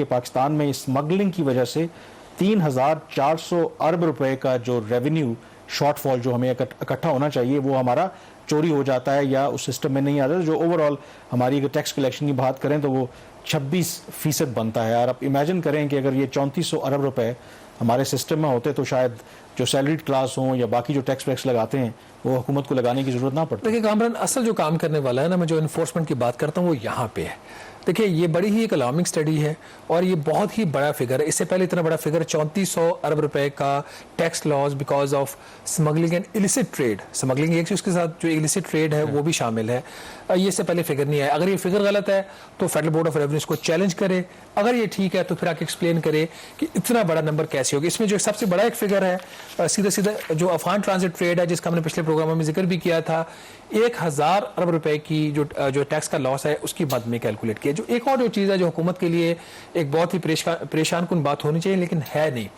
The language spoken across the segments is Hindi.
कि पाकिस्तान में स्मगलिंग की वजह से 3,400 अरब रुपए का जो रेवेन्यू शॉर्टफॉल जो हमें इकट्ठा होना चाहिए वो हमारा चोरी हो जाता है या उस सिस्टम में नहीं आता। जो ओवरऑल हमारी अगर टैक्स कलेक्शन की बात करें तो वो 26% बनता है। और आप इमेजिन करें कि अगर ये 3400 अरब रुपए हमारे सिस्टम में होते तो शायद जो सैलरीड क्लास हों या बाकी जो टैक्स वैक्स लगाते हैं वो हुकूमत को लगाने की जरूरत ना पड़ती। देखिए कामरान, असल जो काम करने वाला है ना, मैं जो इन्फोर्समेंट की बात करता हूँ वो यहाँ पे है। देखिए ये बड़ी ही एक अलार्मिंग स्टडी है और ये बहुत ही बड़ा फिगर है। इससे पहले इतना बड़ा फिगर 3400 अरब रुपए का tax loss because of smuggling and illicit trade. Smuggling एक उसके साथ जो इलिसिट ट्रेड है वो भी शामिल है। ये इससे पहले फिगर नहीं आया। अगर ये फिगर गलत है तो फेडरल बोर्ड ऑफ रेवेन्यू को चैलेंज करे, अगर ये ठीक है तो फिर आके एक्सप्लेन करे कि इतना बड़ा नंबर कैसे होगा। इसमें जो सबसे बड़ा एक फिगर है सीधा सीधा जो अफगान ट्रांजिट ट्रेड है, जिसका हमने पिछले प्रोग्राम में जिक्र भी किया था, 1000 अरब रुपए की जो टैक्स का लॉस है उसकी मद में कैलकुलेट किया। जो एक और जो चीज़ है जो हुकूमत के लिए एक बहुत ही परेशान कुन बात होनी चाहिए लेकिन है नहीं,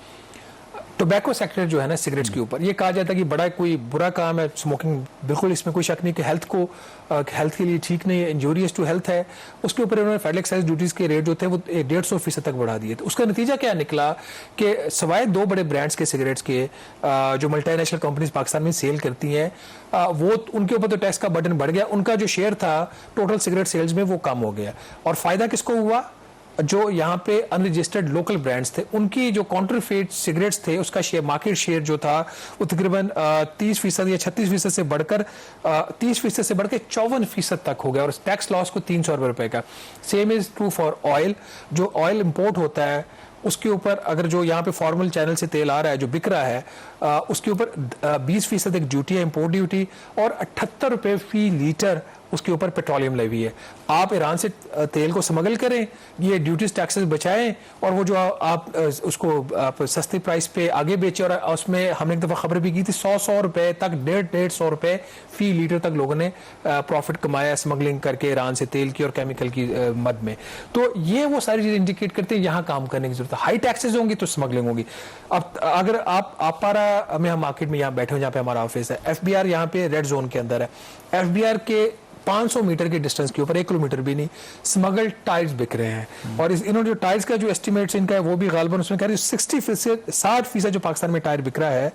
टोबैको सेक्टर जो है ना सिगरेट्स के ऊपर, ये कहा जाता है कि बड़ा कोई बुरा काम है स्मोकिंग। बिल्कुल इसमें कोई शक नहीं कि हेल्थ के लिए ठीक नहीं है, इंजूरियस टू हेल्थ है। उसके ऊपर उन्होंने फेडरल एक्साइज ड्यूटीज के रेट जो थे वो 150% तक बढ़ा दिए। तो उसका नतीजा क्या निकला कि सवाए 2 बड़े ब्रांड्स के सिगरेट्स के जो मल्टीनेशनल कंपनीज पाकिस्तान में सेल करती हैं वो उनके ऊपर तो टैक्स का बर्डन बढ़ गया। उनका जो शेयर था टोटल सिगरेट सेल्स में वो कम हो गया। और फायदा किसको हुआ? जो यहाँ पे अनरजिस्टर्ड लोकल ब्रांड्स थे, उनकी जो काउंटरफेट सिगरेट्स थे उसका शेयर, मार्केट शेयर जो था वो तकरीबन 30% या 36% से बढ़कर 30% से बढ़कर 54% तक हो गया। और टैक्स लॉस को 300 अरब रुपए का। Same is true for oil. जो ऑयल इंपोर्ट होता है उसके ऊपर अगर जो यहाँ पे फॉर्मल चैनल से तेल आ रहा है जो बिक रहा है उसके ऊपर 20% एक ड्यूटी है, इंपोर्ट ड्यूटी, और 78 रुपए फी लीटर उसके ऊपर पेट्रोलियम लेवी है। आप ईरान से तेल को स्मगल करें, ये ड्यूटीज टैक्सेस बचाएं और वो जो आप उसको आप सस्ती प्राइस पे आगे बेचें। और उसमें हमने एक दफ़ा खबर भी की थी 100 रुपए तक 150 रुपए फी लीटर तक लोगों ने प्रॉफिट कमाया स्मगलिंग करके ईरान से तेल की और केमिकल की मद में। तो ये वो सारी चीज़ें इंडिकेट करते हैं यहाँ काम करने की जरूरत है। हाई टैक्सेस होंगी तो स्मगलिंग होगी। अब अगर आप पारा में हम मार्केट में यहाँ बैठे हो जहाँ पे हमारा ऑफिस है, FBR यहाँ पे रेड जोन के अंदर है। FBR के 500 मीटर के डिस्टेंस के ऊपर 1 किलोमीटर भी नहीं स्मगल टायर्स बिक रहे हैं। और इन्होंने जो टायर्स का जो एस्टिमेट्स इनका है वो भी गालबन उसमें कह रहे हैं 60% जो पाकिस्तान में टायर बिक रहा है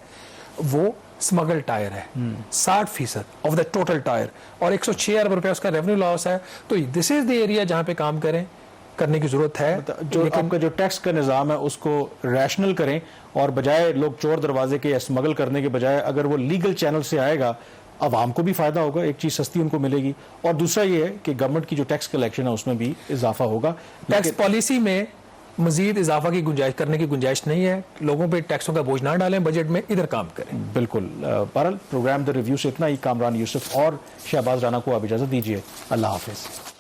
वो स्मगल टायर है। 60% ऑफ द टोटल टायर, और 106 अरब रुपया उसका रेवेन्यू लॉस है। तो दिस इज द एरिया जहां पे काम करने की जरूरत है। जो आपका जो टैक्स का निज़ाम है उसको रैशनल करें और बजाय लोग चोर दरवाजे के या स्मगल करने के बजाय अगर वो लीगल चैनल से आएगा आवाम को भी फायदा होगा, एक चीज सस्ती उनको मिलेगी। और दूसरा ये है कि गवर्नमेंट की जो टैक्स कलेक्शन है उसमें भी इजाफा होगा। टैक्स पॉलिसी में मजीद इजाफा की गुंजाइश करने की गुंजाइश नहीं है। लोगों पे टैक्सों का बोझ ना डालें, बजट में इधर काम करें। बिल्कुल। बहरहाल प्रोग्राम द रिव्यू से इतना ही। कामरान यूसुफ और शहबाज राना को आप इजाजत दीजिए। अल्लाह हाफिज।